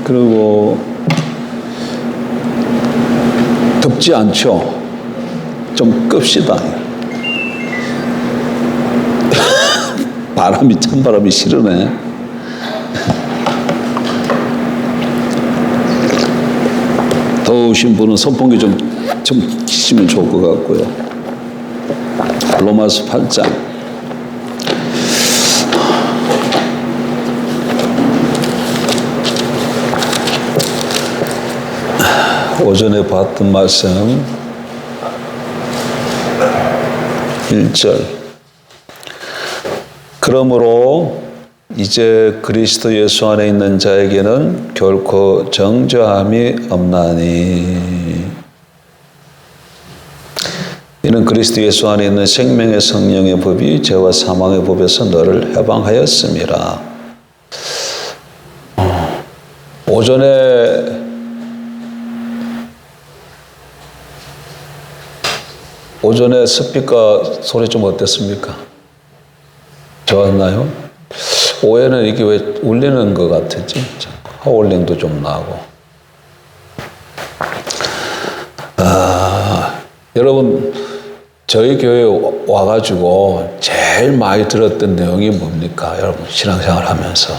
그리고 덥지 않죠? 좀 끕시다. 바람이, 찬바람이 싫으네. 더우신 분은 선풍기 좀 키시면 좋을 것 같고요. 로마서 8장. 오전에 봤던 말씀 1절. 그러므로 이제 그리스도 예수 안에 있는 자에게는 결코 정죄함이 없나니 이는 그리스도 예수 안에 있는 생명의 성령의 법이 죄와 사망의 법에서 너를 해방하였음이라. 오전에 스피커 소리 좀 어땠습니까? 좋았나요? 오해는 이게 왜 울리는 것 같았지? 하울링도 좀 나고. 여러분, 저희 교회에 와가지고 제일 많이 들었던 내용이 뭡니까? 여러분, 신앙생활 하면서.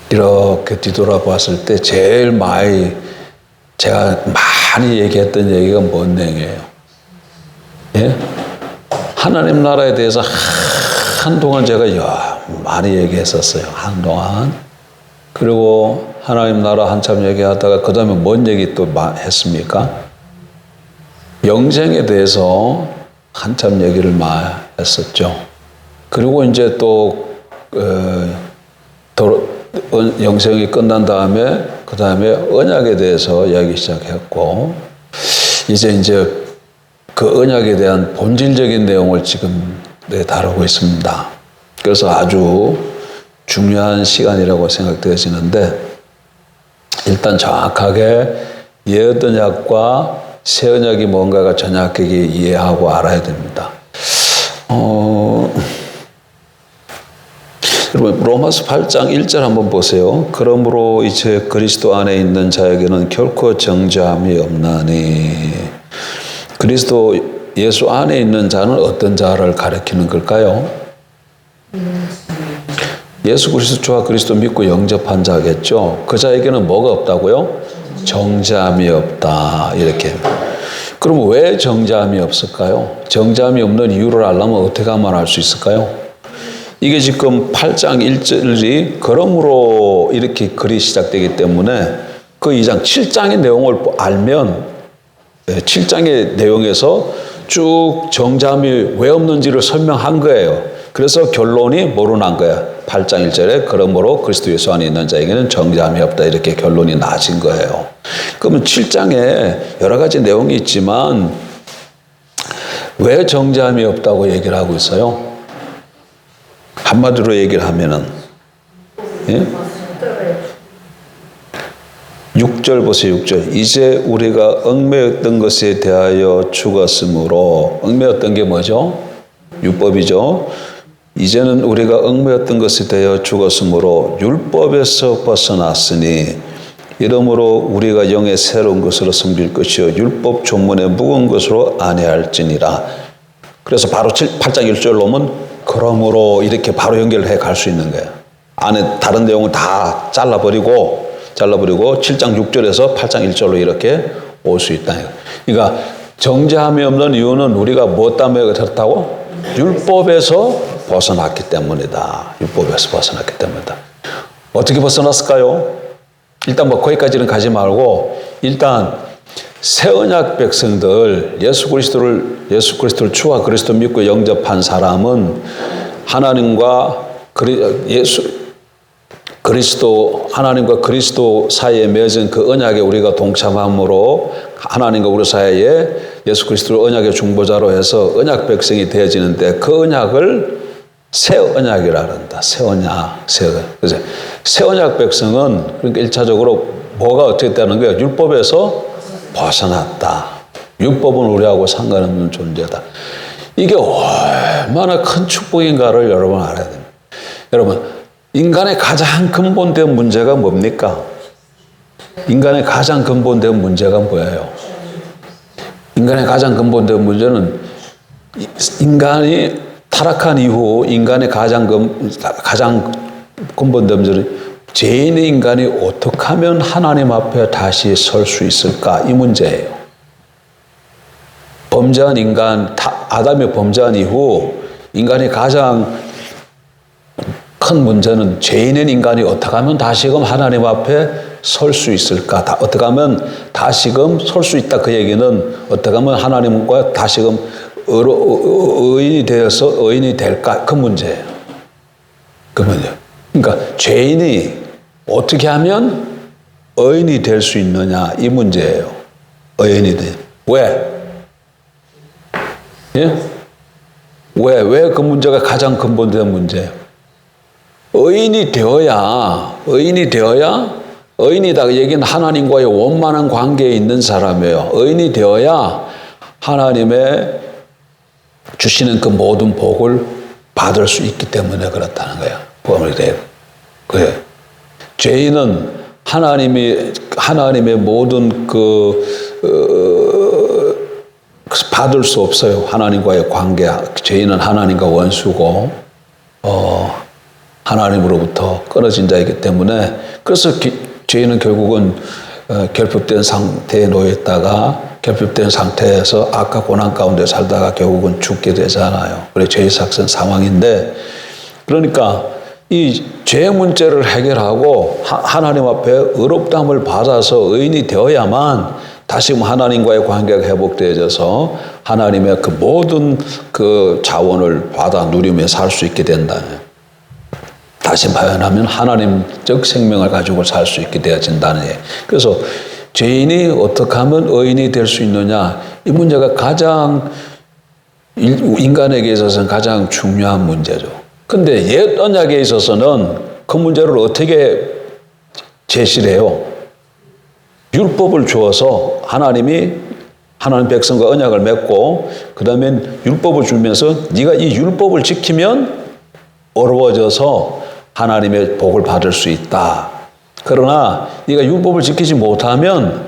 이렇게 뒤돌아봤을 때 제일 많이 제가 많이 얘기했던 얘기가 뭔 내용이에요? 예? 하나님 나라에 대해서 한동안 제가 많이 얘기했었어요. 한동안. 그리고 하나님 나라 한참 얘기하다가 그 다음에 뭔 얘기 또 했습니까? 영생에 대해서 한참 얘기를 많이 했었죠. 그리고 이제 또 영생이 끝난 다음에 그 다음에 언약에 대해서 이야기 시작했고 이제 그 언약에 대한 본질적인 내용을 지금 다루고 있습니다. 그래서 아주 중요한 시간이라고 생각되어지는데 일단 정확하게 옛 언약과 새 언약이 뭔가가 정확하게 이해하고 알아야 됩니다. 여러분 로마서 8장 1절 한번 보세요. 그러므로 이제 그리스도 안에 있는 자에게는 결코 정죄함이 없나니. 그리스도 예수 안에 있는 자는 어떤 자를 가리키는 걸까요? 예수 그리스도와 그리스도 믿고 영접한 자겠죠. 그 자에게는 뭐가 없다고요? 정죄함이 없다. 이렇게. 그럼 왜 정죄함이 없을까요? 정죄함이 없는 이유를 알려면 어떻게 하면 알 수 있을까요? 이게 지금 8장 1절이 그러므로 이렇게 글이 시작되기 때문에 그 2장 7장의 내용을 알면 7장의 내용에서 쭉 정죄함이 왜 없는지를 설명한 거예요. 그래서 결론이 뭐로 난 거야? 8장 1절에 그러므로 그리스도 예수 안에 있는 자에게는 정죄함이 없다 이렇게 결론이 나진 거예요. 그러면 7장에 여러 가지 내용이 있지만 왜 정죄함이 없다고 얘기를 하고 있어요? 한마디로 얘기를 하면은 6절 보세요. 6절. 이제 우리가 얽매였던 것에 대하여 죽었으므로 얽매였던 게 뭐죠? 율법이죠. 이제는 우리가 얽매였던 것에 대하여 죽었으므로 율법에서 벗어났으니 이러므로 우리가 영의 새로운 것으로 섬길 것이요 율법 조문의 묵은 것으로 안해할지니라. 그래서 바로 8장 1절로 오면 그러므로 이렇게 바로 연결해 갈 수 있는 거예요. 안에 다른 내용을 다 잘라버리고 7장 6절에서 8장 1절로 이렇게 올 수 있다. 그러니까 정죄함이 없는 이유는 우리가 무엇 때문에 그렇다고? 율법에서 벗어났기 때문이다. 율법에서 벗어났기 때문이다. 어떻게 벗어났을까요? 일단 뭐 거기까지는 가지 말고 일단 새 언약 백성들 예수 그리스도를 주와 그리스도 믿고 영접한 사람은 하나님과 하나님과 그리스도 사이에 맺은 그 언약에 우리가 동참함으로 하나님과 우리 사이에 예수 그리스도를 언약의 중보자로 해서 언약 백성이 되어지는데 그 언약을 새 언약이라 한다. 새 언약. 그래서 새 언약 백성은 그러니까 1차적으로 뭐가 어떻게 되는 거예요? 율법에서 벗어났다. 율법은 우리하고 상관없는 존재다. 이게 얼마나 큰 축복인가를 여러분 알아야 됩니다. 여러분 인간의 가장 근본된 문제가 뭡니까? 인간의 가장 근본된 문제가 뭐예요? 인간의 가장 근본된 문제는 인간이 타락한 이후 인간의 가장 근본된 문제는 죄인의 인간이 어떻게 하면 하나님 앞에 다시 설 수 있을까? 이 문제예요. 범죄한 인간, 아담이 범죄한 이후 인간이 가장 큰 문제는 죄인의 인간이 어떻게 하면 다시금 하나님 앞에 설 수 있을까? 어떻게 하면 다시금 설 수 있다. 그 얘기는 어떻게 하면 하나님과 다시금 의인이 되어서 의인이 될까? 그 문제예요. 그 문제. 그러니까 죄인이 어떻게 하면 의인이 될 수 있느냐? 이 문제예요. 의인이 돼. 왜? 예? 왜 그 문제가 가장 근본된 문제예요? 의인이 되어야, 의인이다. 그 얘기는 하나님과의 원만한 관계에 있는 사람이에요. 의인이 되어야 하나님의 주시는 그 모든 복을 받을 수 있기 때문에 그렇다는 거예요. 그래. 죄인은 하나님의 모든 받을 수 없어요. 하나님과의 관계. 죄인은 하나님과 원수고, 하나님으로부터 끊어진 자이기 때문에, 그래서 죄인은 결국은 결핍된 상태에 놓였다가, 결핍된 상태에서 악과 고난 가운데 살다가 결국은 죽게 되잖아요. 그래, 죄의 삭은 사망인데, 그러니까 이 죄의 문제를 해결하고 하나님 앞에 의롭다함을 받아서 의인이 되어야만 다시 하나님과의 관계가 회복되어져서 하나님의 그 모든 그 자원을 받아 누리며 살 수 있게 된다. 다시 말하면 하나님적 생명을 가지고 살 수 있게 되어진다는 얘기예요. 그래서 죄인이 어떻게 하면 의인이 될 수 있느냐, 이 문제가 가장 인간에게 있어서는 가장 중요한 문제죠. 근데 옛 언약에 있어서는 그 문제를 어떻게 제시를 해요? 율법을 주어서 하나님 백성과 언약을 맺고 그 다음에 율법을 주면서 네가 이 율법을 지키면 어려워져서 하나님의 복을 받을 수 있다. 그러나 네가 율법을 지키지 못하면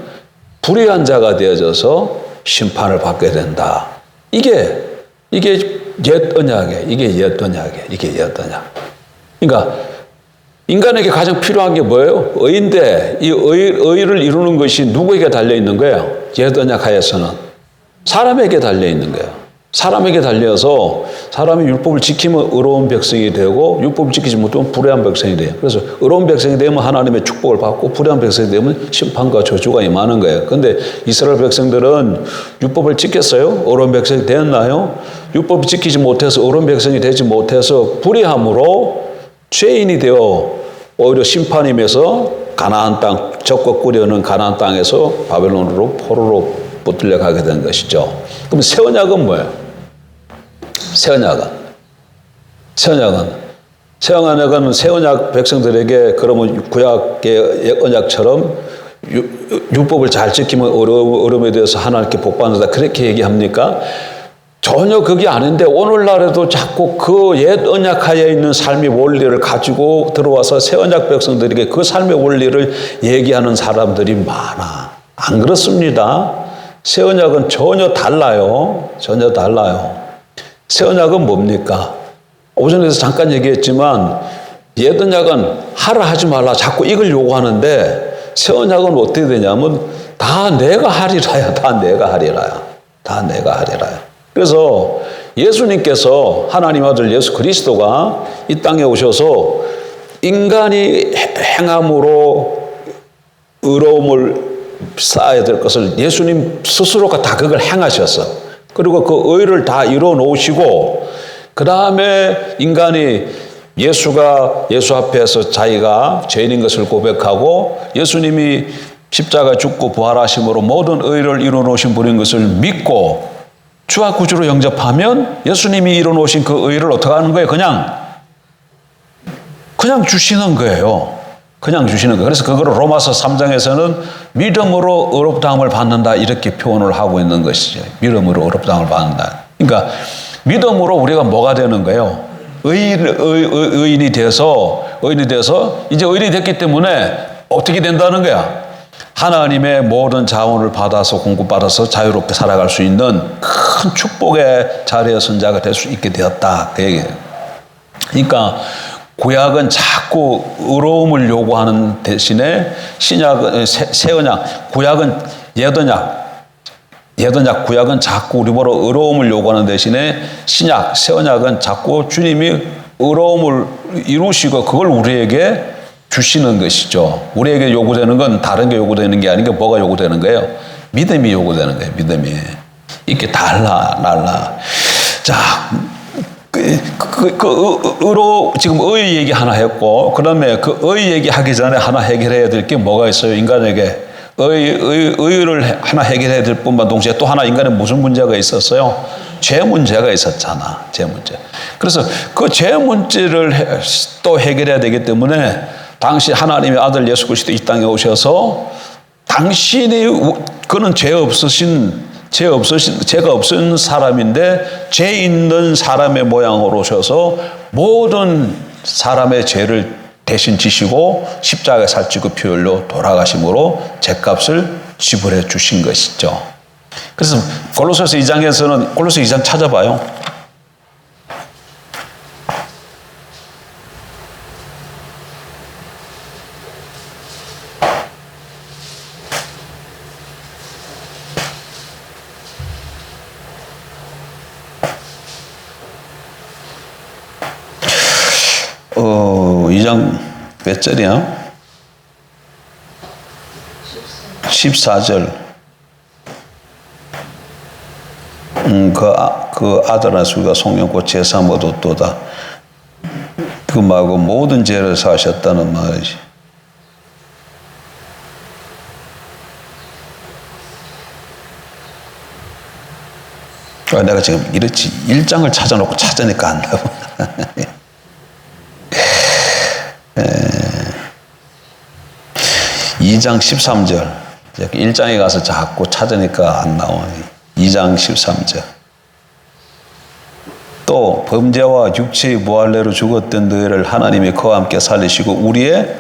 불의한 자가 되어져서 심판을 받게 된다. 이게 옛 언약이에요. 이게 옛 언약. 그러니까 인간에게 가장 필요한 게 뭐예요? 의인데 이 의를 이루는 것이 누구에게 달려 있는 거예요? 옛 언약 하에서는 사람에게 달려 있는 거예요. 사람에게 달려서 사람이 율법을 지키면 의로운 백성이 되고 율법을 지키지 못하면 불의한 백성이 돼요. 그래서 의로운 백성이 되면 하나님의 축복을 받고 불의한 백성이 되면 심판과 저주가 임하는 거예요. 그런데 이스라엘 백성들은 율법을 지켰어요? 의로운 백성이 되었나요? 율법을 지키지 못해서 의로운 백성이 되지 못해서 불의함으로 죄인이 되어 오히려 심판임에서 가나안 땅, 적과 꾸려는 가나안 땅에서 바벨론으로 포로로 붙들려 가게 된 것이죠. 그럼 새 언약은 뭐예요? 새 언약은 새 언약 백성들에게 그러면 구약의 언약처럼 율법을 잘 지키면 어려움에 대해서 하나님께 복받는다 그렇게 얘기합니까? 전혀 그게 아닌데 오늘날에도 자꾸 그 옛 언약 하에 있는 삶의 원리를 가지고 들어와서 새 언약 백성들에게 그 삶의 원리를 얘기하는 사람들이 많아. 안 그렇습니다. 새 언약은 전혀 달라요. 새 언약은 뭡니까? 오전에서 잠깐 얘기했지만 옛 언약은 하라 하지 말라 자꾸 이걸 요구하는데 새 언약은 어떻게 되냐면 다 내가 하리라야. 그래서 예수님께서 하나님 아들 예수 그리스도가 이 땅에 오셔서 인간이 행함으로 의로움을 쌓아야 될 것을 예수님 스스로가 다 그걸 행하셨어. 그리고 그 의를 다 이루어 놓으시고 그 다음에 인간이 예수 앞에서 자기가 죄인인 것을 고백하고 예수님이 십자가 죽고 부활하심으로 모든 의를 이루어 놓으신 분인 것을 믿고 주와 구주로 영접하면 예수님이 이루어 놓으신 그 의를 어떻게 하는 거예요? 그냥 주시는 거예요. 그래서 그거를 로마서 3장에서는 믿음으로 의롭다함을 받는다 이렇게 표현을 하고 있는 것이죠. 믿음으로 의롭다함을 받는다. 그러니까 믿음으로 우리가 뭐가 되는 거예요? 의인이 돼서 의인이 돼서 이제 의인이 됐기 때문에 어떻게 된다는 거야? 하나님의 모든 자원을 받아서 공급받아서 자유롭게 살아갈 수 있는 큰 축복의 자리에 선 자가 될 수 있게 되었다. 그 얘기예요. 그러니까 구약은 자꾸 의로움을 요구하는 대신에 신약은 새 언약, 구약은 옛 언약, 구약은 자꾸 우리보러 의로움을 요구하는 대신에 신약, 새 언약은 자꾸 주님이 의로움을 이루시고 그걸 우리에게 주시는 것이죠. 우리에게 요구되는 건 다른 게 요구되는 게 아니고 뭐가 요구되는 거예요? 믿음이 요구되는 거예요. 믿음이. 이게 달라. 자, 의로 지금 의 얘기 하나 했고, 그다음에 그 의 얘기 하기 전에 하나 해결해야 될 게 뭐가 있어요? 인간에게 의를 하나 해결해야 될 뿐만 동시에 또 하나 인간에 무슨 문제가 있었어요? 죄 문제가 있었잖아. 죄 문제. 그래서 그 죄 문제를 또 해결해야 되기 때문에 당시 하나님의 아들 예수 그리스도 이 땅에 오셔서 그는 죄가 없으신 사람인데 죄 있는 사람의 모양으로 오셔서 모든 사람의 죄를 대신 지시고 십자가에 살찌고 피 흘려 돌아가심으로 죄값을 지불해 주신 것이죠. 그래서 골로새서 2장에서는 골로새 2장 찾아봐요. 이 장 몇 절이야? 14절. 그 아들 안수가 송영고 제삼 얻었도다. 그 말고 모든 죄를 사하셨다는 말이지. 내가 지금 이렇지 1장을 찾아놓고 찾으니까 안 나와. 2장 13절. 1장에 가서 자꾸 찾으니까 안 나와요. 2장 13절. 또 범죄와 육체의 무할례로 죽었던 너희를 하나님이 그와 함께 살리시고 우리의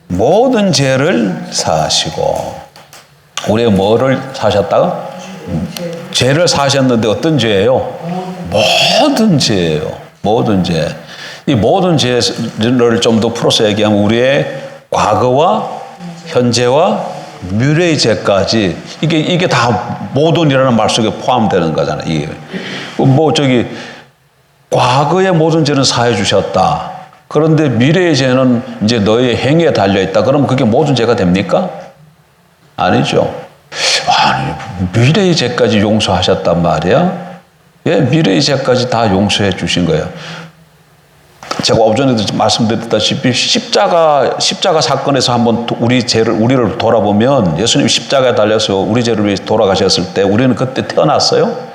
모든 죄를 사하시고. 우리의 뭐를 사하셨다가? 죄를 사하셨는데 어떤 죄예요? 모든 죄예요. 모든 죄. 이 모든 죄를 좀 더 풀어서 얘기하면 우리의 과거와 현재와 미래의 죄까지 이게 다 모든이라는 말 속에 포함되는 거잖아요. 이게 과거의 모든 죄는 사해 주셨다. 그런데 미래의 죄는 이제 너의 행위에 달려 있다. 그럼 그게 모든 죄가 됩니까? 아니죠. 아니, 미래의 죄까지 용서하셨단 말이야. 예, 미래의 죄까지 다 용서해 주신 거예요. 제가 오전에도 말씀드렸다시피 십자가 사건에서 한번 우리를 돌아보면 예수님이 십자가에 달려서 우리 죄를 위해 돌아가셨을 때 우리는 그때 태어났어요?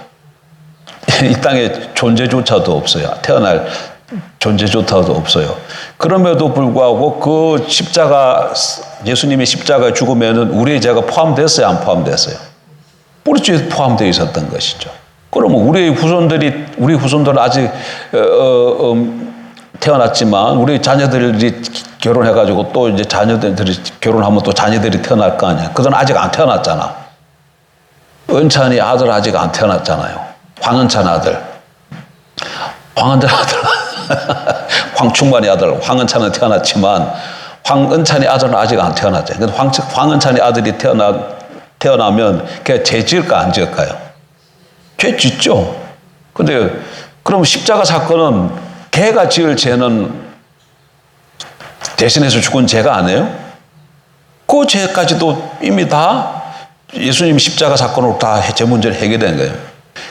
이 땅에 존재조차도 없어요. 태어날 존재조차도 없어요. 그럼에도 불구하고 그 예수님의 십자가에 죽으면은 우리의 죄가 포함됐어요? 안 포함됐어요? 우리 죄에 포함되어 있었던 것이죠. 그러면 우리 후손들은 아직 태어났지만 우리 자녀들이 결혼해가지고 또 이제 자녀들이 결혼하면 또 자녀들이 태어날 거 아니야. 그건 아직 안 태어났잖아. 은찬이 아들 아직 안 태어났잖아요. 황은찬 아들. 황충만이 아들, 황은찬은 태어났지만 황은찬이 아들은 아직 안 태어났잖아요. 황은찬이 아들이 태어나면 걔 죄 지을까 안 지을까요? 죄 짓죠. 근데 그럼 십자가 사건은 걔가 지을 죄는 대신해서 죽은 죄가 아니에요? 그 죄까지도 이미 다 예수님 십자가 사건으로 다 죄 문제를 해결된 거예요.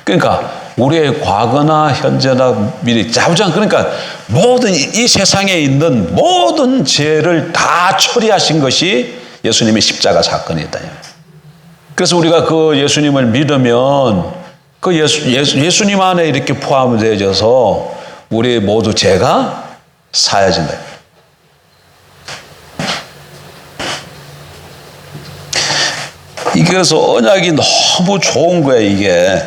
그러니까 우리의 과거나 현재나 미래, 자우장 그러니까 모든 이 세상에 있는 모든 죄를 다 처리하신 것이 예수님의 십자가 사건이다. 그래서 우리가 그 예수님을 믿으면 그 예수님 안에 이렇게 포함되어져서 우리 모두 죄가 사해진다. 그래서 언약이 너무 좋은 거예요, 이게.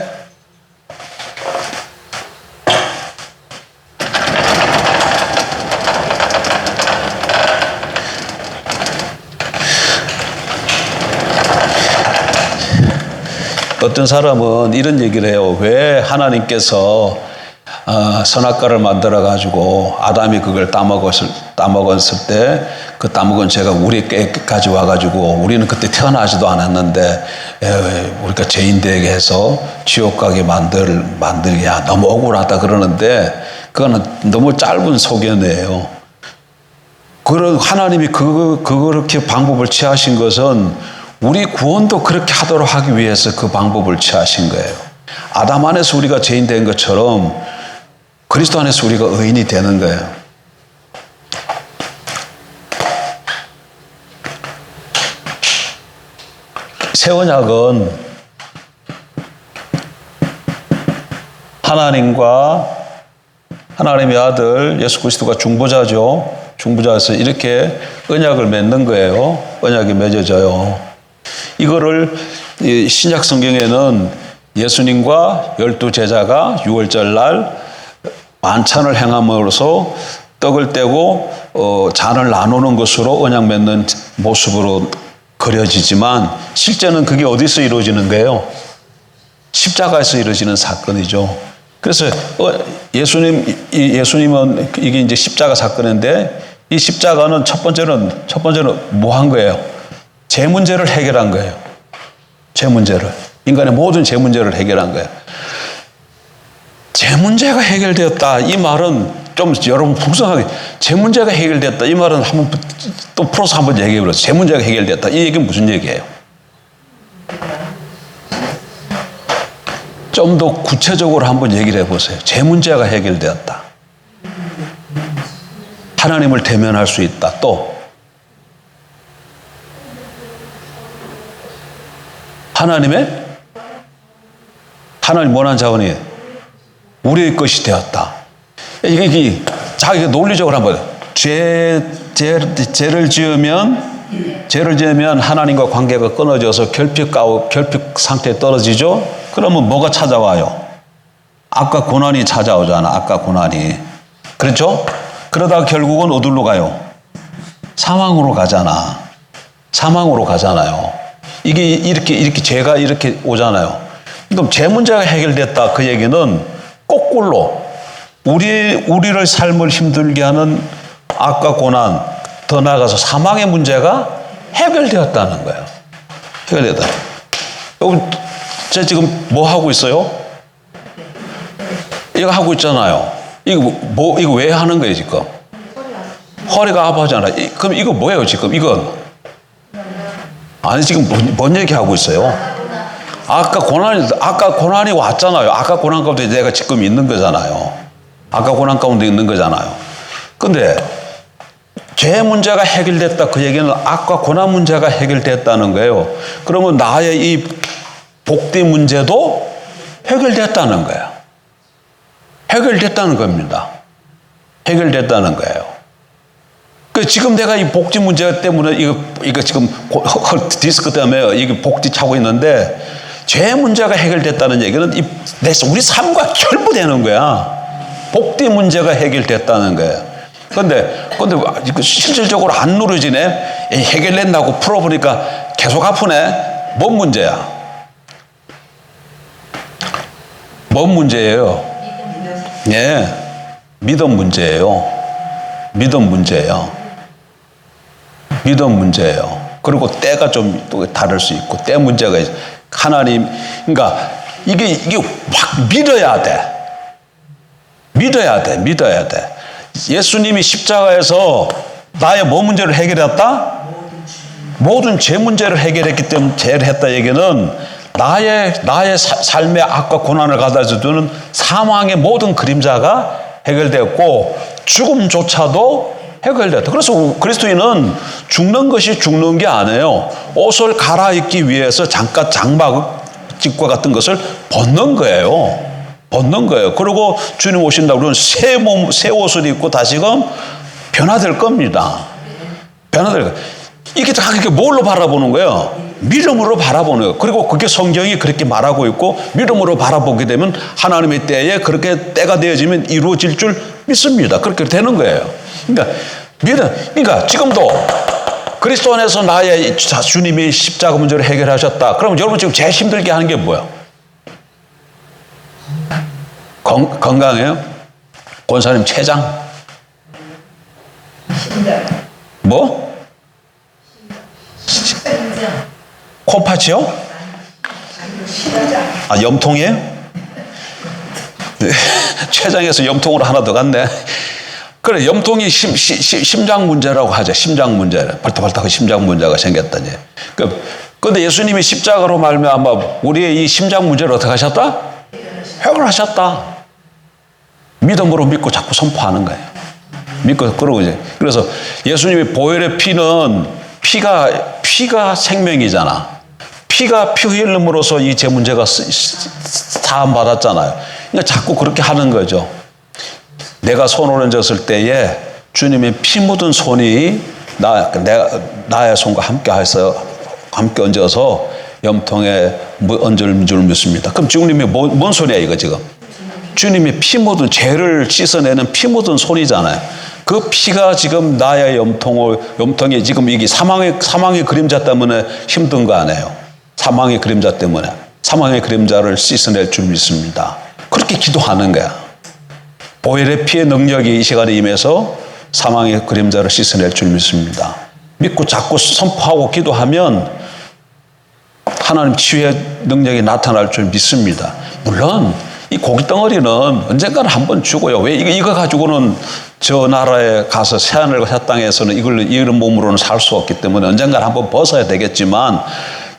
어떤 사람은 이런 얘기를 해요. 왜 하나님께서 선악과를 만들어 가지고 아담이 그걸 따먹었을 때 그 따먹은 죄가 우리에게까지 와가지고 우리는 그때 태어나지도 않았는데 우리가 죄인되게 해서 지옥 가게 만들기야 너무 억울하다 그러는데 그거는 너무 짧은 소견이에요. 하나님이 그렇게 방법을 취하신 것은 우리 구원도 그렇게 하도록 하기 위해서 그 방법을 취하신 거예요. 아담 안에서 우리가 죄인 된 것처럼 그리스도 안에서 우리가 의인이 되는 거예요. 새 언약은 하나님과 하나님의 아들 예수 그리스도가 중보자죠. 중보자에서 이렇게 언약을 맺는 거예요. 언약이 맺어져요. 이거를 신약 성경에는 예수님과 12 제자가 6월절 날 만찬을 행함으로써 떡을 떼고 잔을 나누는 것으로 언약 맺는 모습으로 그려지지만 실제는 그게 어디서 이루어지는 거예요? 십자가에서 이루어지는 사건이죠. 그래서 예수님은 이게 이제 십자가 사건인데 이 십자가는 첫 번째는 뭐 한 거예요? 죄 문제를 해결한 거예요. 죄 문제를. 인간의 모든 죄 문제를 해결한 거예요. 죄 문제가 해결되었다. 이 말은 좀 여러분 풍성하게 죄 문제가 해결되었다. 이 말은 한번 또 풀어서 한번 얘기해 보세요. 죄 문제가 해결되었다. 이 얘기는 무슨 얘기예요? 좀 더 구체적으로 한번 얘기를 해보세요. 죄 문제가 해결되었다. 하나님을 대면할 수 있다. 또 하나님 원한 자원이 우리의 것이 되었다. 이게 자기가 논리적으로 한번 죄를 지으면 하나님과 관계가 끊어져서 결핍 상태에 떨어지죠. 그러면 뭐가 찾아와요? 악과 고난이 찾아오잖아. 악과 고난이. 그렇죠? 그러다가 결국은 어디로 가요? 사망으로 가잖아. 사망으로 가잖아요. 이게 이렇게 죄가 이렇게 오잖아요. 그럼 죄 문제가 해결됐다. 그 얘기는 거꾸로 우리를 삶을 힘들게 하는 악과 고난, 더 나아가서 사망의 문제가 해결되었다는 거예요. 해결됐다. 여러분, 제가 지금 뭐 하고 있어요? 이거 하고 있잖아요. 이거 왜 하는 거예요, 지금? 허리가 아파하잖아요. 그럼 이거 뭐예요, 지금? 이건? 아니, 지금 뭔 얘기 하고 있어요? 아까 고난이 왔잖아요. 아까 고난 가운데 내가 지금 있는 거잖아요. 아까 고난 가운데 있는 거잖아요. 근데 죄 문제가 해결됐다. 그 얘기는 악과 고난 문제가 해결됐다는 거예요. 그러면 나의 이 복디 문제도 해결됐다는 거예요. 해결됐다는 겁니다. 해결됐다는 거예요. 지금 내가 이 복지 문제 때문에 이거 지금 디스크 때문에 이게 복지 차고 있는데 죄 문제가 해결됐다는 얘기는 우리 삶과 결부되는 거야. 복디 문제가 해결됐다는 거예요. 근데 실질적으로 안 누러지네. 해결된다고 풀어보니까 계속 아프네. 뭔 문제야? 뭔 문제예요? 예, 믿음 문제예요. 믿음 문제예요. 믿음 문제예요. 그리고 때가 좀 또 다를 수 있고 때 문제가 있어요. 그러니까 이게 확 믿어야 돼. 믿어야 돼. 예수님이 십자가에서 나의 뭐 문제를 해결했다? 모든 죄 문제를 해결했기 때문에 죄를 했다 얘기는 나의 삶의 악과 고난을 가져다 주는 사망의 모든 그림자가 해결되었고 죽음조차도 해결됐다. 그래서 그리스도인은 죽는 것이 죽는 게 아니에요. 옷을 갈아입기 위해서 장막집과 같은 것을 벗는 거예요. 그리고 주님 오신다고 그러면 새 옷을 입고 다시금 변화될 겁니다. 이게 다 그렇게 뭘로 바라보는 거예요? 믿음으로 바라보는 거예요. 그리고 그게 성경이 그렇게 말하고 있고 믿음으로 바라보게 되면 하나님의 때에 그렇게 때가 되어지면 이루어질 줄 믿습니다. 그렇게 되는 거예요. 그러니까 지금도 그리스도 안에서 나의 주님이 십자가 문제를 해결하셨다. 그럼 여러분 지금 제일 힘들게 하는 게 뭐야? 건강해요? 권사님 췌장? 뭐? 콩팥이요? 아, 염통이에요? 네. 췌장에서 염통으로 하나 더 갔네. 그래, 염통이 심장 문제라고 하죠. 심장 문제. 벌떡벌떡 심장 문제가 생겼다니. 근데 예수님이 십자가로 말미암아 우리의 이 심장 문제를 어떻게 하셨다? 해결하셨다. 믿음으로 믿고 자꾸 선포하는 거예요. 믿고 그러고 이제 그래서 예수님이 보혈의 피는 피가 생명이잖아. 피가 피 흘림으로써 이 제 문제가 사함 받았잖아요. 그러니까 자꾸 그렇게 하는 거죠. 내가 손을 얹었을 때에 주님의 피 묻은 손이 나의 손과 함께 얹어서 염통에 얹을 줄 믿습니다. 그럼 주님이 뭔 손이야 이거 지금? 주님이 피 묻은 죄를 씻어내는 피 묻은 손이잖아요. 그 피가 지금 나의 염통에 지금 이게 사망의 그림자 때문에 힘든 거 아니에요. 사망의 그림자 때문에 사망의 그림자를 씻어낼 줄 믿습니다. 그렇게 기도하는 거야. 보혈의 피의 능력이 이 시간에 임해서 사망의 그림자를 씻어낼 줄 믿습니다. 믿고 자꾸 선포하고 기도하면 하나님 치유의 능력이 나타날 줄 믿습니다. 물론 이 고깃덩어리는 언젠가는 한번 주고요. 왜 이거 가지고는 저 나라에 가서 새하늘과 새 땅에서는 이런 몸으로는 살 수 없기 때문에 언젠가는 한번 벗어야 되겠지만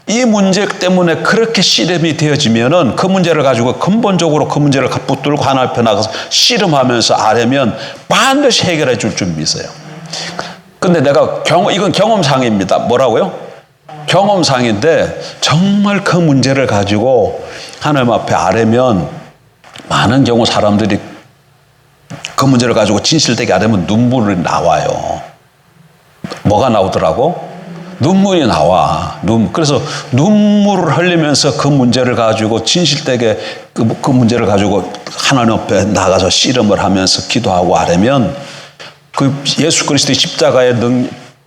이 문제 때문에 그렇게 씨름이 되어지면은 그 문제를 가지고 근본적으로 그 문제를 붙들고 하나 앞에 나가서 씨름하면서 아려면 반드시 해결해 줄 줄 믿어요. 근데 이건 경험상입니다. 뭐라고요? 경험상인데 정말 그 문제를 가지고 하나님 앞에 아뢰면 많은 경우 사람들이 그 문제를 가지고 진실되게 아뢰면 눈물이 나와요. 뭐가 나오더라고? 눈물이 나와. 그래서 눈물을 흘리면서 그 문제를 가지고 진실되게 그 문제를 가지고 하나님 앞에 나가서 씨름을 하면서 기도하고 아뢰면 그 예수 그리스도의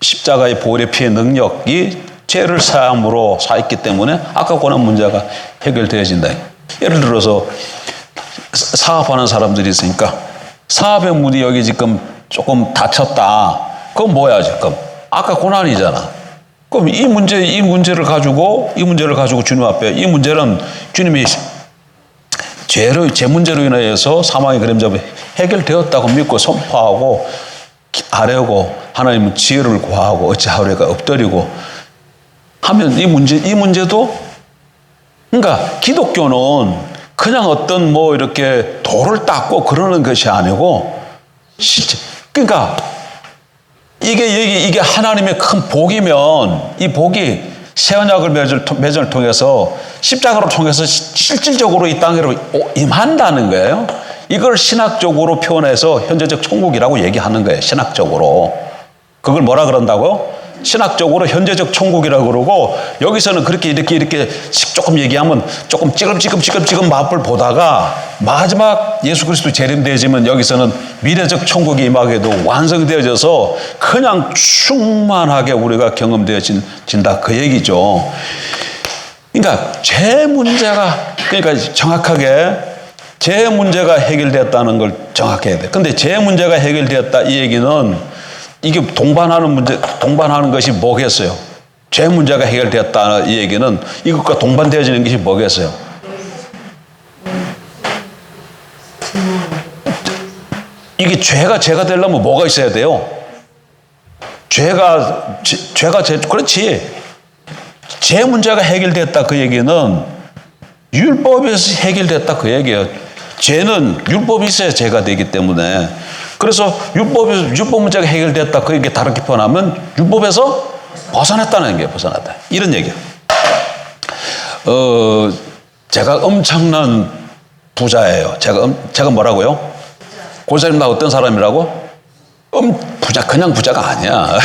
십자가의 보혈의 피의 능력이 죄를 사함으로 사했기 때문에 아까 고난 문제가 해결되어진다. 예를 들어서 사업하는 사람들이 있으니까 사업의 문이 여기 지금 조금 닫혔다. 그건 뭐야 지금? 아까 고난이잖아. 그럼 이 문제를 가지고 주님 앞에 이 문제는 주님이 제 문제로 인하여서 사망의 그림자 해결되었다고 믿고 선포하고 아뢰고 하나님은 지혜를 구하고 어찌하리까 엎드리고 하면 이 문제도 그러니까 기독교는 그냥 어떤 이렇게 돌을 닦고 그러는 것이 아니고 그러니까 이게 하나님의 큰 복이면 이 복이 새 언약을 맺음을 통해서 십자가로 통해서 실질적으로 이 땅으로 임한다는 거예요. 이걸 신학적으로 표현해서 현재적 천국이라고 얘기하는 거예요. 신학적으로. 그걸 뭐라 그런다고요? 신학적으로 현재적 천국이라고 그러고 여기서는 그렇게 이렇게 조금 얘기하면 조금 찌금찌금 맛을 보다가 마지막 예수 그리스도 재림되어지면 여기서는 미래적 천국이 임하게도 완성되어져서 그냥 충만하게 우리가 경험되어진다 그 얘기죠. 그러니까 정확하게 제 문제가 해결되었다는 걸 정확해야 돼. 근데 제 문제가 해결되었다 이 얘기는 이게 동반하는 것이 뭐겠어요? 죄 문제가 해결되었다 이 얘기는 이것과 동반되어지는 것이 뭐겠어요? 이게 죄가 되려면 뭐가 있어야 돼요? 그렇지. 죄 문제가 해결됐다 그 얘기는 율법에서 해결됐다 그 얘기예요. 죄는 율법이 있어야 죄가 되기 때문에 그래서 율법 문제가 해결됐다 그 얘기 다르게 표현하면 율법에서 벗어났다는 게 벗어났다 이런 얘기예요. 제가 엄청난 부자예요. 제가 뭐라고요? 고사님 나 어떤 사람이라고? 그냥 부자가 아니야.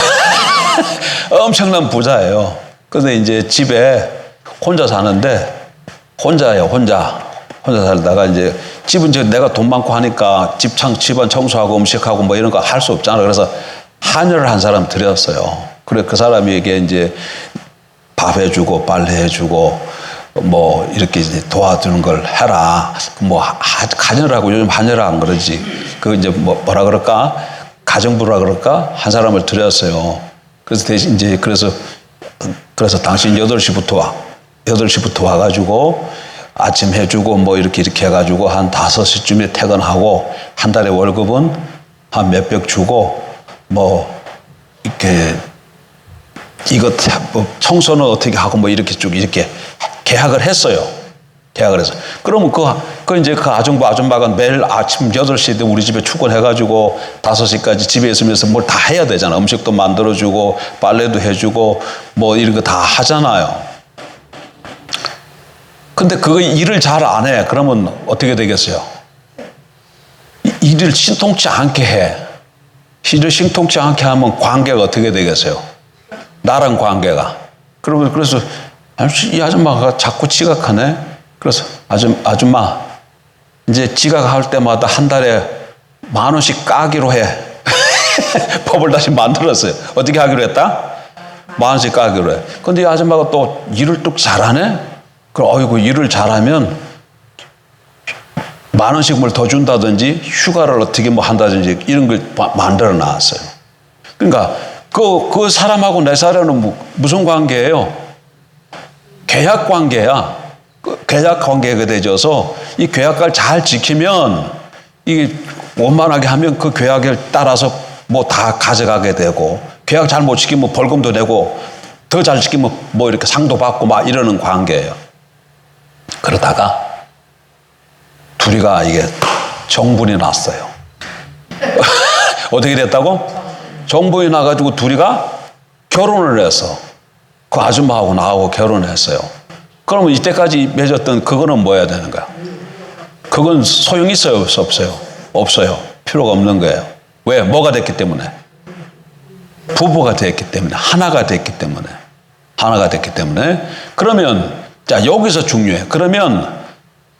엄청난 부자예요. 그래서 이제 집에 혼자 사는데 혼자예요. 혼자 살다가 이제 집은 내가 돈 많고 하니까 집안 청소하고 음식하고 이런 거 할 수 없잖아. 그래서 하녀를 한 사람 들였어요. 그래, 그 사람에게 이제 밥 해주고, 빨래 해주고, 뭐, 이렇게 이제 도와주는 걸 해라. 뭐, 하녀라고, 요즘 하녀라 안 그러지. 그 이제 뭐라 그럴까? 가정부라 그럴까? 한 사람을 들였어요. 그래서 대신 이제, 그래서 당신 8시부터 와가지고, 아침 해주고, 뭐, 이렇게 해가지고, 한 5시쯤에 퇴근하고, 한 달에 월급은 한 몇백 주고, 뭐, 이렇게, 이거 청소는 어떻게 하고 뭐 이렇게 쭉 이렇게 계약을 했어요. 계약을 해서. 그러면 그 이제 그 아줌마가 매일 아침 8시에 우리 집에 출근해가지고 5시까지 집에 있으면서 뭘 다 해야 되잖아. 음식도 만들어주고, 빨래도 해주고, 뭐 이런 거 다 하잖아요. 근데 그 일을 잘 안 해. 그러면 어떻게 되겠어요? 일을 신통치 않게 해. 일을 신통치 않게 하면 관계가 어떻게 되겠어요? 나랑 관계가. 그래서 이 아줌마가 자꾸 지각하네. 그래서 아줌마 이제 지각할 때마다 한 달에 10,000원씩 까기로 해. 법을 다시 만들었어요. 어떻게 하기로 했다? 10,000원씩 까기로 해. 근데 이 아줌마가 또 일을 또 잘하네. 그럼 어이구 일을 잘하면 10,000원씩 뭘 더 준다든지 휴가를 어떻게 뭐 한다든지 이런 걸 만들어 놨어요. 그러니까 그 사람하고 내 사람은 무슨 관계예요? 계약 관계야. 계약 관계가 되져서 이 계약을 잘 지키면 이게 원만하게 하면 그 계약에 따라서 뭐 다 가져가게 되고 계약 잘 못 지키면 벌금도 내고 더 잘 지키면 뭐 이렇게 상도 받고 막 이러는 관계예요. 그러다가 둘이가 이게 정분이 났어요. 어떻게 됐다고? 정분이 나가지고 둘이가 결혼을 했어. 그 아줌마하고 나하고 결혼했어요. 그러면 이때까지 맺었던 그거는 뭐 해야 되는 거야? 그건 소용이 있어요? 없어요? 없어요. 필요가 없는 거예요. 왜? 뭐가 됐기 때문에? 부부가 됐기 때문에. 하나가 됐기 때문에. 그러면, 자, 여기서 중요해. 그러면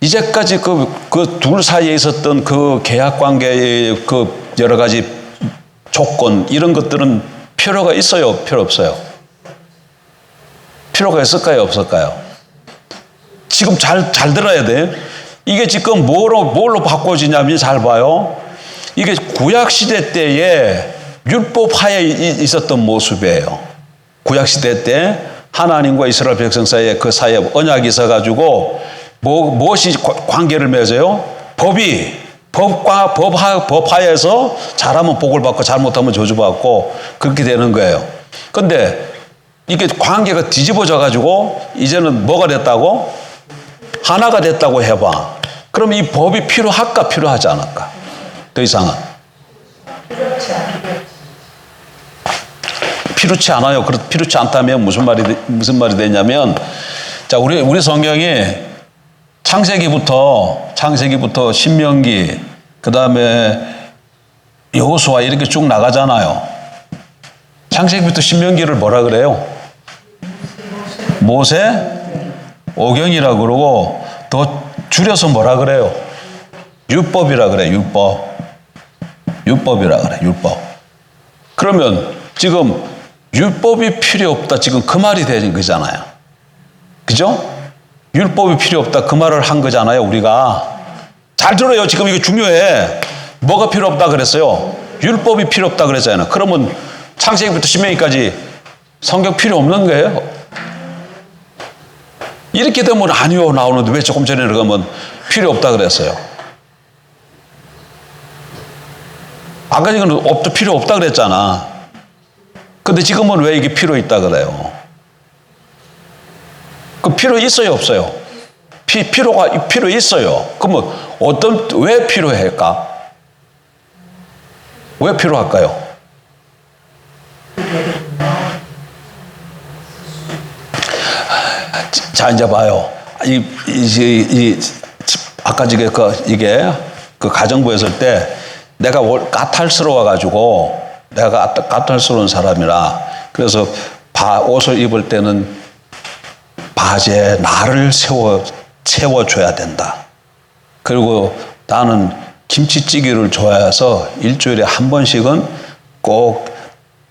이제까지 그 둘 사이에 있었던 그 계약 관계의 그 여러 가지 조건, 이런 것들은 필요가 있어요? 필요 없어요? 필요가 있을까요? 없을까요? 지금 잘 들어야 돼. 이게 지금 뭘로 바꿔지냐면 잘 봐요. 이게 구약시대 때에 율법하에 있었던 모습이에요. 구약시대 때 하나님과 이스라엘 백성 사이에 그 사이에 언약이 있어가지고 무엇이 관계를 맺어요? 법하에서 잘하면 복을 받고 잘못하면 저주받고 그렇게 되는 거예요. 근데 이게 관계가 뒤집어져 가지고 이제는 뭐가 됐다고? 하나가 됐다고 해봐. 그럼 이 법이 필요할까 필요하지 않을까? 더 이상은 필요치 않아요. 필요치 않다면 무슨 말이 되냐면, 자, 우리 성경이 창세기부터 신명기, 그 다음에 여호수아 이렇게 쭉 나가잖아요. 창세기부터 신명기를 뭐라 그래요? 모세 오경이라 그러고 더 줄여서 뭐라 그래요? 율법이라 그래. 율법이라 그래. 율법. 그러면 지금 율법이 필요 없다. 지금 그 말이 되는 거잖아요. 그죠? 율법이 필요 없다. 그 말을 한 거잖아요. 우리가. 잘 들어요. 지금 이게 중요해. 뭐가 필요 없다 그랬어요? 율법이 필요 없다 그랬잖아요. 그러면 창세기부터 신명기까지 성경 필요 없는 거예요? 이렇게 되면 아니요 나오는데 왜 조금 전에 그러면 필요 없다 그랬어요? 아까 지금 필요 없다 그랬잖아. 근데 지금은 왜 이게 필요 있다 그래요? 그 필요 있어요, 없어요? 필요 있어요. 그러면 왜 필요할까? 왜 필요할까요? 자, 이제 봐요. 아까 이게 그 가정부에 있을 때 내가 까탈스러워가지고 내가 까탈스러운 사람이라 그래서 옷을 입을 때는 바지에 나를 채워줘야 된다. 그리고 나는 김치찌개를 좋아해서 일주일에 한 번씩은 꼭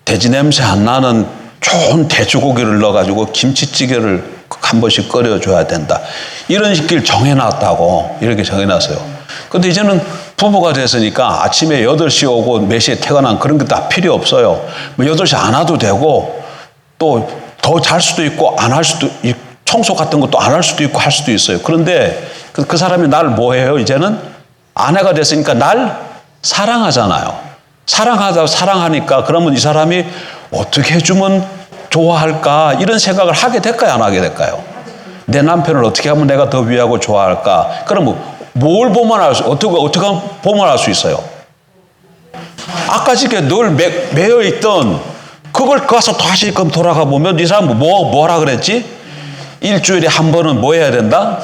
돼지 냄새 안 나는 좋은 돼지고기를 넣어가지고 김치찌개를 한 번씩 끓여줘야 된다. 이런 식기를 정해놨다고 이렇게 정해놨어요. 근데 이제는 부부가 됐으니까 아침에 8시 오고 몇 시에 퇴근한 그런 게 다 필요 없어요. 뭐 8시 안 와도 되고 또 더 잘 수도 있고 안 할 수도 있고 청소 같은 것도 안 할 수도 있고 할 수도 있어요. 그런데 그 사람이 날 뭐 해요? 이제는 아내가 됐으니까 날 사랑하잖아요. 사랑하니까 그러면 이 사람이 어떻게 해주면 좋아할까? 이런 생각을 하게 될까요? 안 하게 될까요? 내 남편을 어떻게 하면 내가 더 위하고 좋아할까? 그러면 뭘 보면 어떻게 보면 알 수 있어요? 아까 전에 늘 매여 있던 그걸 가서 다시 돌아가 보면 이 사람 뭐라 그랬지? 일주일에 한 번은 뭐 해야 된다?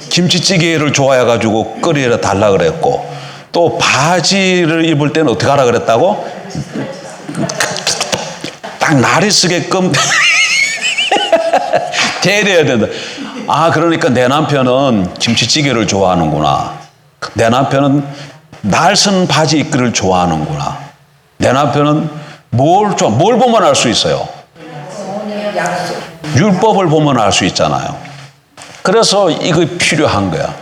김치찌개를 좋아해가지고 끓여 달라 그랬고 또 바지를 입을 때는 어떻게 하라 그랬다고? 딱 날이 쓰게끔 데려야 된다. 아, 그러니까 내 남편은 김치찌개를 좋아하는구나. 내 남편은 날 쓴 바지 입기를 좋아하는구나. 내 남편은 뭘 보면 알 수 있어요? 율법을 보면 알 수 있잖아요. 그래서 이거 필요한 거야.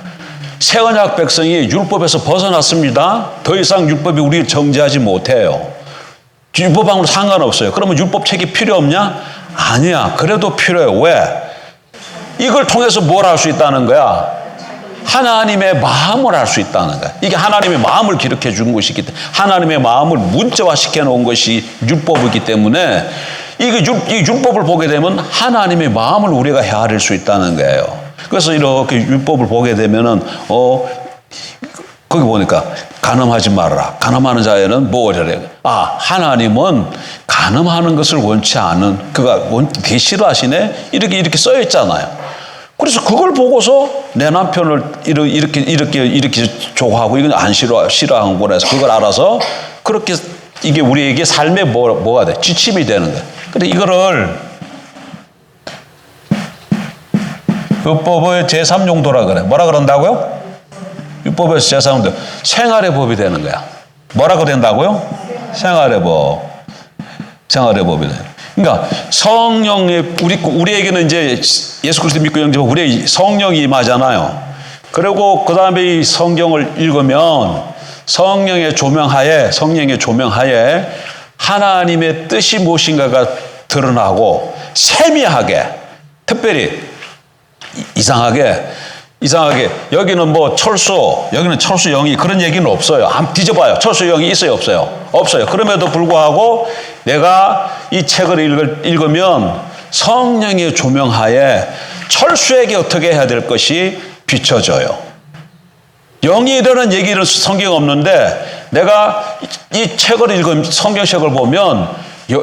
새 언약 백성이 율법에서 벗어났습니다. 더 이상 율법이 우리를 정죄하지 못해요. 율법하고는 상관없어요. 그러면 율법책이 필요 없냐? 아니야. 그래도 필요해요. 왜? 이걸 통해서 뭘 할 수 있다는 거야? 하나님의 마음을 알 수 있다는 거야. 이게 하나님의 마음을 기록해 준 것이기 때문에 하나님의 마음을 문자화시켜 놓은 것이 율법이기 때문에 이 율법을 보게 되면 하나님의 마음을 우리가 헤아릴 수 있다는 거예요. 그래서 이렇게 율법을 보게 되면은 거기 보니까 간음하지 말아라. 간음하는 자에는 뭐래요? 아, 하나님은 간음하는 것을 원치 않은 그가 되게 싫어하시네. 이렇게 써 있잖아요. 그래서 그걸 보고서 내 남편을 이렇게 좋아하고 이건 안 싫어하는구나 해서 그걸 알아서 그렇게 이게 우리에게 삶에 뭐가 돼? 지침이 되는 거야. 근데 이거를 율법의 제3용도라 그래. 뭐라 그런다고요? 율법에서 제3용도. 생활의 법이 되는 거야. 뭐라고 된다고요? 생활의 법. 생활의 법이 돼. 그러니까 성령의 우리에게는 이제 예수 그리스도 믿고 영접하고 우리의 성령이 임하잖아요. 그리고 그 다음에 이 성경을 읽으면 성령의 조명하에 하나님의 뜻이 무엇인가가 드러나고 세미하게 특별히 이상하게 여기는 뭐 여기는 철수 영이 그런 얘기는 없어요. 한번 뒤져봐요. 철수 영이 있어요, 없어요? 없어요. 그럼에도 불구하고 내가 이 책을 읽으면 성령의 조명하에 철수에게 어떻게 해야 될 것이 비춰져요. 영이 이라는 얘기는 성경 없는데 내가 이 책을 읽으면 성경책을 보면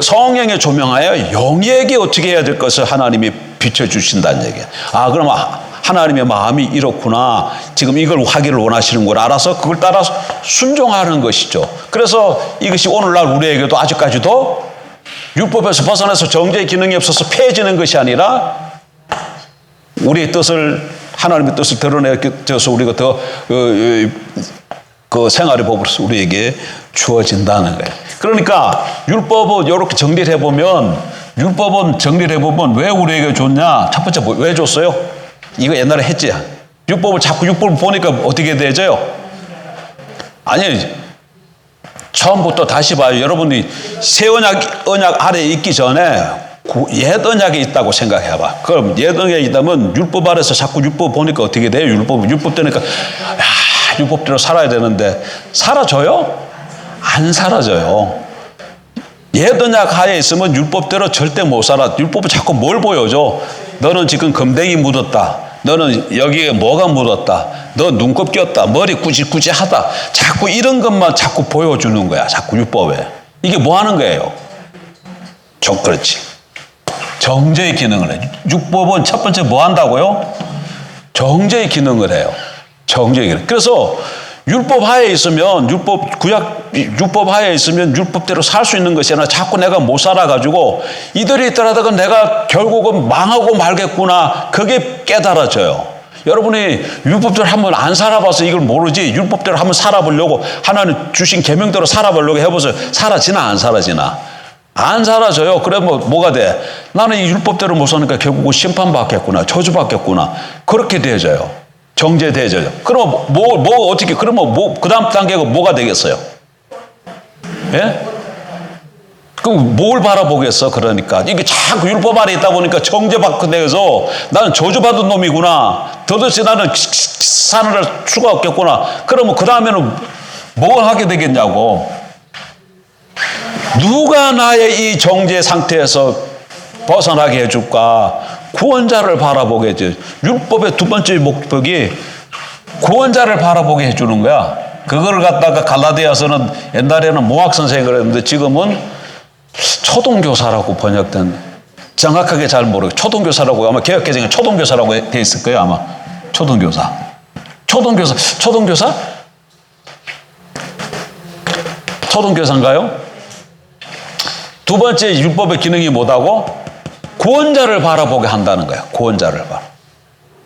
성령의 조명하에 영에게 어떻게 해야 될 것을 하나님이 비춰주신다는 얘기예요. 아, 그러면 하나님의 마음이 이렇구나. 지금 이걸 하기를 원하시는 걸 알아서 그걸 따라서 순종하는 것이죠. 그래서 이것이 오늘날 우리에게도 아직까지도 율법에서 벗어나서 정죄의 기능이 없어서 폐해지는 것이 아니라 우리의 뜻을 하나님의 뜻을 드러내서 우리가 더 그 생활의 법으로서 우리에게 주어진다는 거예요. 그러니까 율법은 이렇게 정리를 해보면 왜 우리에게 줬냐? 첫 번째 왜 줬어요? 이거 옛날에 했지. 율법을 보니까 어떻게 되죠? 아니, 처음부터 다시 봐요. 여러분이 새 언약 아래에 있기 전에 옛 언약에 있다고 생각해봐. 그럼 옛 언약에 있다면 율법 아래서 자꾸 율법 보니까 어떻게 돼요? 율법 되니까 율법대로 살아야 되는데 사라져요? 안 사라져요. 옛 언약 하에 있으면 율법대로 절대 못 살아. 율법은 자꾸 뭘 보여줘? 너는 지금 금댕이 묻었다. 너는 여기에 뭐가 묻었다. 너 눈곱 꼈다. 머리 꾸지꾸지하다. 자꾸 이런 것만 자꾸 보여주는 거야. 자꾸 율법에. 이게 뭐 하는 거예요? 그렇지. 정죄의 기능을 해. 율법은 첫 번째 뭐 한다고요? 정죄의 기능을 해요. 정죄의 기능. 그래서 율법 하에 있으면 율법 하에 있으면 율법대로 살 수 있는 것이 아니라 자꾸 내가 못 살아가지고 이들이 있더라도 내가 결국은 망하고 말겠구나. 그게 깨달아져요. 여러분이 율법대로 한번 안 살아봐서 이걸 모르지. 율법대로 한번 살아보려고 하나님 주신 계명대로 살아보려고 해보세요. 사라지나 안 사라지나? 안 사라져요. 그래 뭐가 돼? 나는 이 율법대로 못 사니까 결국은 심판받겠구나. 저주받겠구나. 그렇게 되어져요. 정죄되어져요. 그러면 어떻게, 그러면 그 다음 단계가 뭐가 되겠어요? 예? 그럼 뭘 바라보겠어? 그러니까 이게 자꾸 율법 아래 있다 보니까 정죄받게 돼서 나는 저주받은 놈이구나. 도대체 나는 살아날 수가 없겠구나. 그러면 그 다음에는 뭘 하게 되겠냐고. 누가 나의 이 정죄 상태에서 벗어나게 해줄까? 구원자를 바라보겠지. 율법의 두 번째 목적이 구원자를 바라보게 해주는 거야. 그걸 갖다가 갈라디아서는 옛날에는 모학 선생이 그랬는데 지금은 초등교사라고 번역된, 정확하게 잘 모르고 초등교사라고, 아마 개혁개정에 초등교사라고 돼 있을 거예요. 아마 초등교사. 초등교사인가요? 두 번째 율법의 기능이 뭐다고? 구원자를 바라보게 한다는 거야. 구원자를 봐.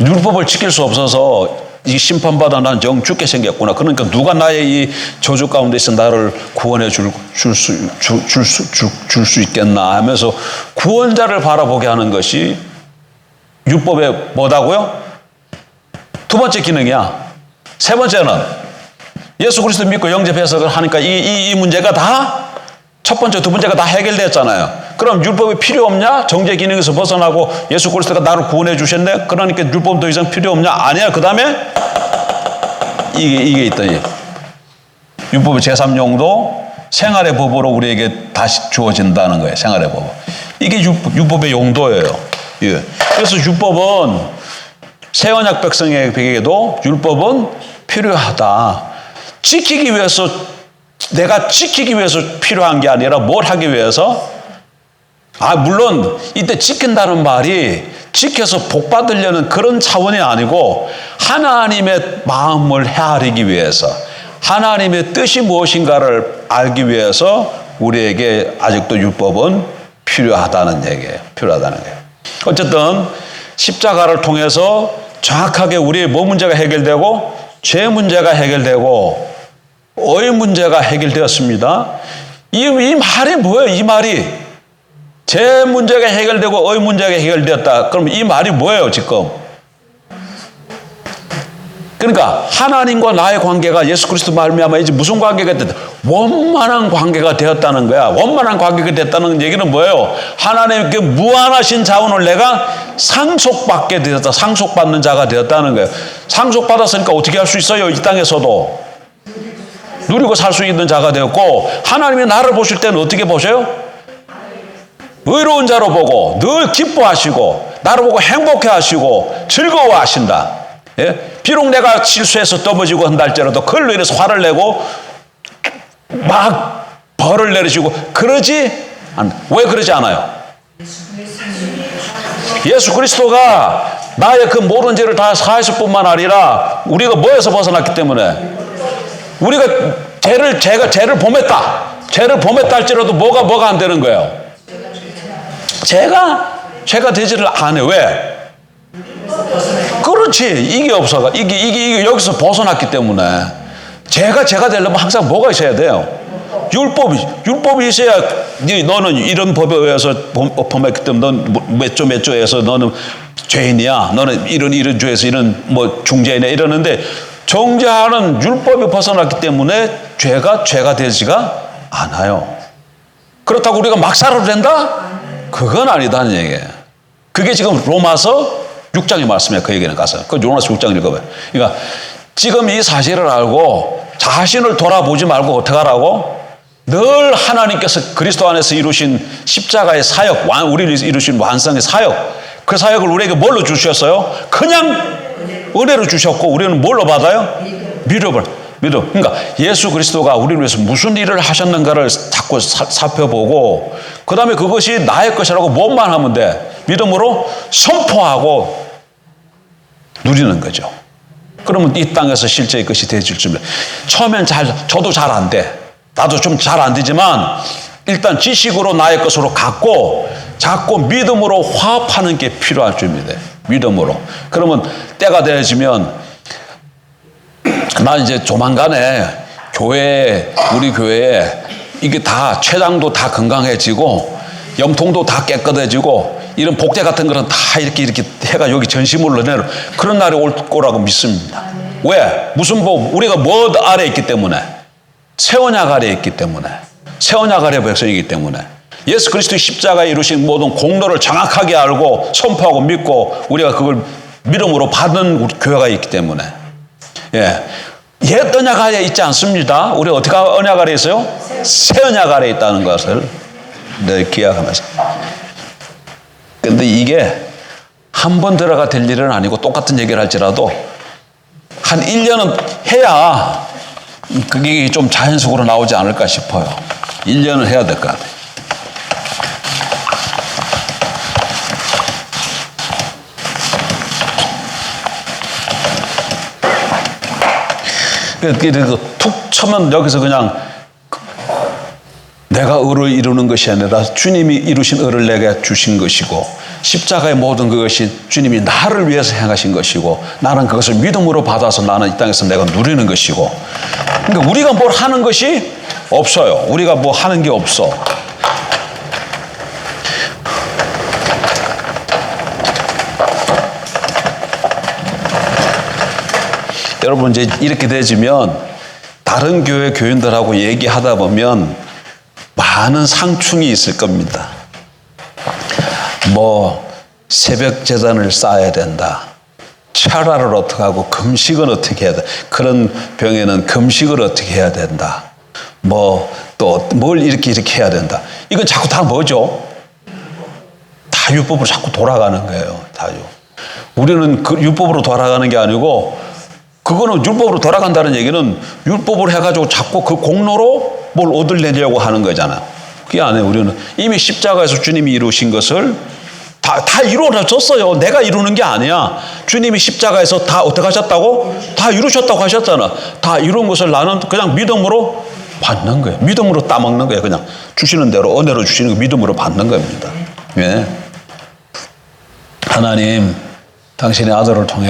율법을 지킬 수 없어서 이 심판받아 난 영 죽게 생겼구나. 그러니까 누가 나의 이 저주 가운데서 나를 구원해 줄 수 있겠나 하면서 구원자를 바라보게 하는 것이 율법의 뭐다고요? 두 번째 기능이야. 세 번째는 예수 그리스도 믿고 영접해서 하니까 이 문제가 다 첫 번째, 두 번째가 다 해결됐잖아요. 그럼 율법이 필요 없냐? 정죄 기능에서 벗어나고 예수 그리스도가 나를 구원해 주셨네? 그러니까 율법 더 이상 필요 없냐? 아니야. 그 다음에 이게 있더니 율법의 제3용도 생활의 법으로 우리에게 다시 주어진다는 거예요. 생활의 법. 이게 율법의 용도예요. 예. 그래서 율법은 새언약 백성에게도 율법은 필요하다. 지키기 위해서, 내가 지키기 위해서 필요한 게 아니라 뭘 하기 위해서? 물론 이때 지킨다는 말이 지켜서 복 받으려는 그런 차원이 아니고 하나님의 마음을 헤아리기 위해서, 하나님의 뜻이 무엇인가를 알기 위해서 우리에게 아직도 율법은 필요하다는 얘기예요. 필요하다는 거예요. 어쨌든 십자가를 통해서 정확하게 우리의 뭐 문제가 해결되고, 죄 문제가 해결되고, 의 문제가 해결되었습니다. 이 말이 뭐예요? 이 말이 죄 문제가 해결되고 의 문제가 해결되었다. 그럼 이 말이 뭐예요 지금? 그러니까 하나님과 나의 관계가 예수 그리스도 말미암아 이제 무슨 관계가 됐다? 원만한 관계가 되었다는 거야. 원만한 관계가 됐다는 얘기는 뭐예요? 하나님께 무한하신 자원을 내가 상속받게 되었다. 상속받는 자가 되었다는 거예요. 상속받았으니까 어떻게 할 수 있어요? 이 땅에서도 누리고 살 수 있는 자가 되었고, 하나님이 나를 보실 때는 어떻게 보셔요? 의로운 자로 보고 늘 기뻐하시고 나를 보고 행복해 하시고 즐거워하신다. 예? 비록 내가 실수해서 넘어지고 한다 할지라도 그걸로 인해서 화를 내고 막 벌을 내리시고 그러지 왜 그러지 않아요? 예수 그리스도가 나의 그 모든 죄를 다 사하실 뿐만 아니라 우리가 뭐에서 벗어났기 때문에, 우리가 죄를 범했다. 죄를 범했다 할지라도 뭐가 안 되는 거예요? 죄가 되지를 않아요. 왜? 그렇지. 이게 없어가. 이게 여기서 벗어났기 때문에. 죄가 되려면 항상 뭐가 있어야 돼요? 율법이 있어야, 너는 이런 법에 의해서 범했기 때문에 넌 몇 조에서 너는 죄인이야. 너는 이런 죄에서 이런 중죄인이야. 이러는데 정죄하는 율법이 벗어났기 때문에 죄가 되지가 않아요. 그렇다고 우리가 막 살아도 된다? 그건 아니다는 얘기예요. 그게 지금 로마서 6장의 말씀이에요. 그 얘기는 가서. 그 로마서 6장 읽어봐요. 그러니까 지금 이 사실을 알고 자신을 돌아보지 말고 어떻게 하라고? 늘 하나님께서 그리스도 안에서 이루신 십자가의 사역, 우리를 이루신 완성의 사역, 그 사역을 우리에게 뭘로 주셨어요? 그냥 은혜로 주셨고, 우리는 뭘로 받아요? 믿음. 그러니까 예수 그리스도가 우리를 위해서 무슨 일을 하셨는가를 자꾸 살펴보고, 그 다음에 그것이 나의 것이라고 뭐만 하면 돼? 믿음으로 선포하고 누리는 거죠. 그러면 이 땅에서 실제의 것이 되어질 줄. 처음엔 저도 잘 안 돼. 나도 좀 잘 안 되지만 일단 지식으로 나의 것으로 갖고 자꾸 믿음으로 화합하는 게 필요할 줄입니다. 믿음으로. 그러면 때가 되어지면 나 이제 조만간에 우리 교회에 이게 다 췌장도 다 건강해지고 염통도 다 깨끗해지고 이런 복제 같은 거는 다 이렇게 해가 여기 전시물로 내려 그런 날이 올 거라고 믿습니다. 왜? 무슨 복? 우리가 뭐 아래에 있기 때문에 새 언약 아래에 있기 때문에 새 언약 아래 백성이기 때문에 예수 그리스도의 십자가에 이루신 모든 공로를 정확하게 알고 선포하고 믿고 우리가 그걸 믿음으로 받는 교회가 있기 때문에 옛 언약 아래에 있지 않습니다. 우리가 어떻게 언약 아래에 있어요? 새 언약 아래에 있다는 것을 기억하면서. 근데 이게 한 번 들어가 될 일은 아니고 똑같은 얘기를 할지라도 한 1년은 해야 그게 좀 자연적으로 나오지 않을까 싶어요. 1년은 해야 될 것 같아요. 툭 쳐면 여기서 그냥 내가 의를 이루는 것이 아니라 주님이 이루신 의를 내게 주신 것이고 십자가의 모든 그것이 주님이 나를 위해서 행하신 것이고 나는 그것을 믿음으로 받아서 나는 이 땅에서 내가 누리는 것이고 그러니까 우리가 뭘 하는 것이 없어요. 우리가 뭐 하는 게 없어. 여러분 이제 이렇게 되지면 다른 교회 교인들하고 얘기하다 보면 많은 상충이 있을 겁니다. 뭐 새벽 제단을 쌓아야 된다. 철화를 어떻게 하고 금식은 어떻게 해야 돼. 그런 병에는 금식을 어떻게 해야 된다. 뭐 또 뭘 이렇게 해야 된다. 이건 자꾸 다 뭐죠? 다 율법으로 자꾸 돌아가는 거예요. 다요. 우리는 그 율법으로 돌아가는 게 아니고 그거는 율법으로 돌아간다는 얘기는 율법으로 해가지고 자꾸 그 공로로 뭘 얻으려고 하는 거잖아. 그게 아니에요. 우리는 이미 십자가에서 주님이 이루신 것을 다 이루어졌어요. 내가 이루는 게 아니야. 주님이 십자가에서 다 어떻게 하셨다고? 다 이루셨다고 하셨잖아. 다 이룬 것을 나는 그냥 믿음으로 받는 거예요. 믿음으로 따먹는 거예요. 그냥 주시는 대로 은혜로 주시는 거 믿음으로 받는 겁니다. 예. 하나님, 당신의 아들을 통해